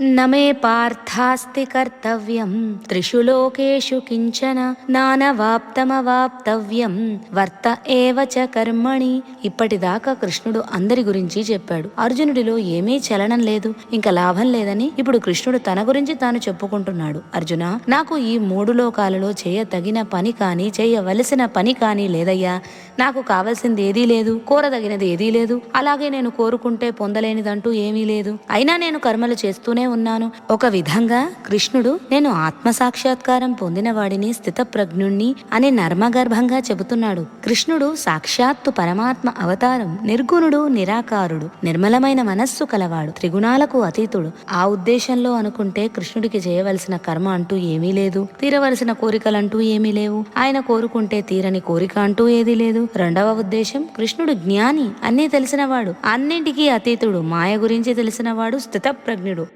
నమే పార్థాస్తి కర్తవ్యం త్రిషు లోకేషు కించన నానవాప్తమవాప్తవ్యం వర్త ఏవ చ కర్మణి. ఇప్పటిదాకా కృష్ణుడు అందరి గురించి చెప్పాడు. అర్జునుడిలో ఏమీ చలనం లేదు, ఇంకా లాభం లేదని ఇప్పుడు కృష్ణుడు తన గురించి తాను చెప్పుకుంటున్నాడు. అర్జున, నాకు ఈ మూడు లోకాలలో చేయతగిన పని కానీ చేయవలసిన పని కానీ లేదయ్యా. నాకు కావలసింది ఏదీ లేదు, కోరదగినది ఏదీ లేదు, అలాగే నేను కోరుకుంటే పొందలేనిదంటూ ఏమీ లేదు. అయినా నేను కర్మలు చేస్తూనే ఉన్నాను. ఒక విధంగా కృష్ణుడు నేను ఆత్మసాక్షాత్కారం పొందిన వాడిని, స్థితప్రజ్ఞుణ్ణి అని నర్మగర్భంగా చెబుతున్నాడు. కృష్ణుడు సాక్షాత్తు పరమాత్మ అవతారం, నిర్గుణుడు, నిరాకారుడు, నిర్మలమైన మనస్సు కలవాడు, త్రిగుణాలకు అతీతుడు. ఆ ఉద్దేశంలో అనుకుంటే కృష్ణుడికి చేయవలసిన కర్మ అంటూ ఏమీ లేదు, తీరవలసిన కోరికలంటూ ఏమీ లేవు. ఆయన కోరుకుంటే తీరని కోరిక అంటూ ఏదీ లేదు. రెండవ ఉద్దేశం, కృష్ణుడు జ్ఞాని, అన్నీ తెలిసినవాడు, అన్నింటికీ అతీతుడు, మాయ గురించి తెలిసినవాడు, స్థితప్రజ్ఞుడు.